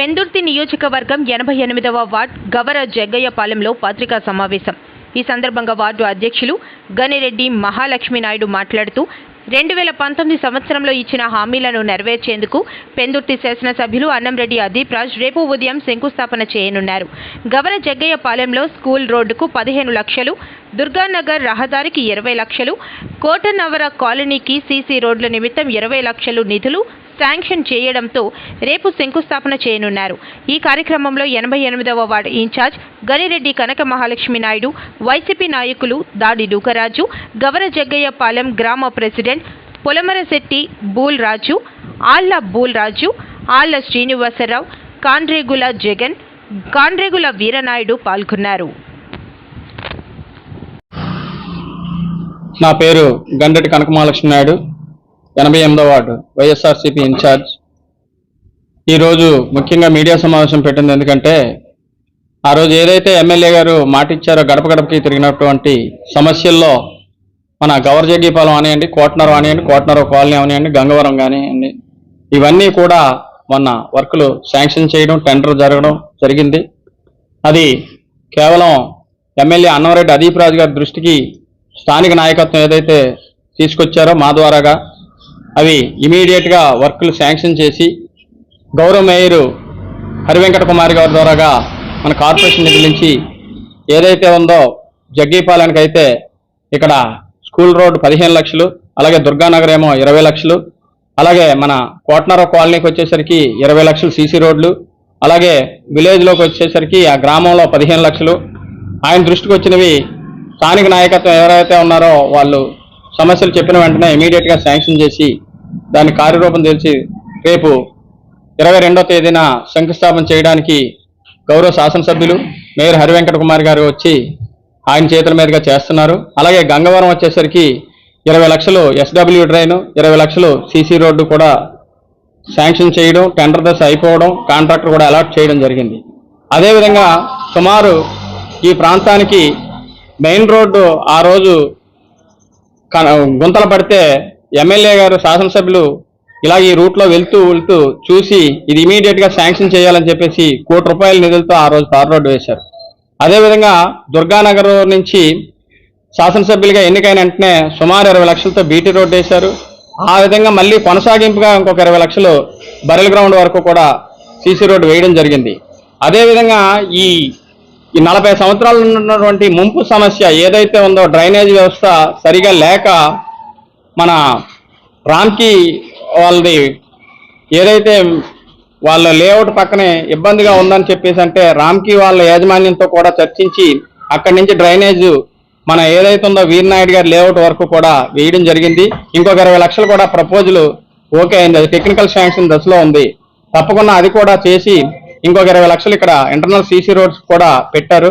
పెందుర్తి నియోజకవర్గం 88వ వార్డ్ గవర జగ్గయ్యపాలెంలో పత్రికా సమావేశం. ఈ సందర్భంగా వార్డు అధ్యక్షులు గనిరెడ్డి మహాలక్ష్మి నాయుడు మాట్లాడుతూ 2019 సంవత్సరంలో ఇచ్చిన హామీలను నెరవేర్చేందుకు పెందుర్తి శాసనసభ్యులు అన్నంరెడ్డి అదీప్ రాజ్ రేపు ఉదయం శంకుస్థాపన చేయనున్నారు. గవర జగ్గయ్యపాలెంలో స్కూల్ రోడ్డుకు 15 లక్షలు, దుర్గానగర్ రహదారికి 20 లక్షలు, కోటనవర కాలనీకి సీసీ రోడ్ల నిమిత్తం 20 లక్షలు నిధులు శాంక్షన్ చేయడంతో రేపు శంకుస్థాపన చేయనున్నారు. ఈ కార్యక్రమంలో 88వ వార్డు ఇన్ఛార్జ్ గనిరెడ్డి కనక మహాలక్ష్మి నాయుడు, వైసీపీ నాయకులు దాడి డూకరాజు, గవర జగ్గయ్యపాలెం గ్రామ ప్రెసిడెంట్ పొలమరశెట్టి బూల్ రాజు, ఆళ్ల బూల్ రాజు, ఆళ్ల శ్రీనివాసరావు, కాండ్రేగుల జగన్, కాండ్రేగుల వీరనాయుడు పాల్గొన్నారు. నా పేరు గనిరెడ్డి కనక మహాలక్ష్మి నాయుడు, 88వ వార్డు వైఎస్ఆర్సీపీ ఇన్ఛార్జ్. ఈరోజు ముఖ్యంగా మీడియా సమావేశం పెట్టింది ఎందుకంటే ఆ రోజు ఏదైతే ఎమ్మెల్యే గారు మాట ఇచ్చారో గడప గడపకి తిరిగినటువంటి సమస్యల్లో మన గవర జగ్గయ్యపాలెం అనియండి, కోటనరం అనియండి, కోటనరం కాలనీ అవనియండి, గంగవరం కానివ్వండి, ఇవన్నీ కూడా మొన్న వర్కులు శాంక్షన్ చేయడం, టెండర్ జరగడం జరిగింది. అది కేవలం ఎమ్మెల్యే అన్నంరెడ్డి అదీప్ రాజ్ గారి దృష్టికి స్థానిక నాయకత్వం ఏదైతే తీసుకొచ్చారో మా ద్వారాగా అవి ఇమీడియట్గా వర్కులు శాంక్షన్ చేసి గౌరవ మేయరు హరివెంకట కుమార్ గారి ద్వారాగా మన కార్పొరేషన్ నిధుల నుంచి ఏదైతే ఉందో జగ్గయ్యపాలెంకి అయితే ఇక్కడ స్కూల్ రోడ్ 15 లక్షలు, అలాగే దుర్గానగర్ ఏమో 20 లక్షలు, అలాగే మన కోటనర కాలనీకి వచ్చేసరికి 20 లక్షలు సీసీ రోడ్లు, అలాగే విలేజ్లోకి వచ్చేసరికి ఆ గ్రామంలో 15 లక్షలు. ఆయన దృష్టికి వచ్చినవి స్థానిక నాయకత్వం ఎవరైతే ఉన్నారో వాళ్ళు సమస్యలు చెప్పిన వెంటనే ఇమీడియట్గా శాంక్షన్ చేసి దాని కార్యరూపం తెలిసి రేపు 22వ తేదీన శంకుస్థాపన చేయడానికి గౌరవ శాసనసభ్యులు మేయర్ హరివెంకట కుమార్ గారు వచ్చి ఆయన చేతుల మీదుగా చేస్తున్నారు. అలాగే గంగవరం వచ్చేసరికి 20 లక్షలు ఎస్డబ్ల్యూ డ్రైన్, 20 లక్షలు సీసీ రోడ్డు కూడా శాంక్షన్ చేయడం, టెండర్ దశ అయిపోవడం, కాంట్రాక్టర్ కూడా అలాట్ చేయడం జరిగింది. అదేవిధంగా సుమారు ఈ ప్రాంతానికి మెయిన్ రోడ్డు ఆ రోజు గుంతలు పడితే ఎమ్మెల్యే గారు శాసనసభ్యులు ఇలా ఈ రూట్లో వెళ్తూ చూసి ఇది ఇమీడియట్గా శాంక్షన్ చేయాలని చెప్పేసి ₹1 కోటి నిధులతో ఆ రోజు తార్ రోడ్డు వేశారు. అదేవిధంగా దుర్గానగర్ నుంచి శాసనసభ్యులుగా ఎన్నికైన వెంటనే సుమారు 20 లక్షలతో బీటీ రోడ్డు వేశారు. ఆ విధంగా మళ్ళీ కొనసాగింపుగా ఇంకొక 20 లక్షలు బరెల్ గ్రౌండ్ వరకు కూడా సీసీ రోడ్డు వేయడం జరిగింది. అదేవిధంగా ఈ 40 సంవత్సరాలు ఉన్నటువంటి ముంపు సమస్య ఏదైతే ఉందో డ్రైనేజ్ వ్యవస్థ సరిగా లేక మన రామ్కి వాళ్ళది ఏదైతే వాళ్ళ లేఅవుట్ పక్కనే ఇబ్బందిగా ఉందని చెప్పేసి అంటే రామ్కి వాళ్ళ యాజమాన్యంతో కూడా చర్చించి అక్కడి నుంచి డ్రైనేజ్ మన ఏదైతే ఉందో వీరనాయుడు గారి లేఅవుట్ వరకు కూడా వేయడం జరిగింది. ఇంకొక 20 లక్షలు కూడా ప్రపోజల్ ఓకే అయింది, అది టెక్నికల్ శాంక్షన్ దశలో ఉంది. తప్పకుండా అది కూడా చేసి ఇంకొక 20 లక్షలు ఇక్కడ ఇంటర్నల్ సీసీ రోడ్స్ కూడా పెట్టారు.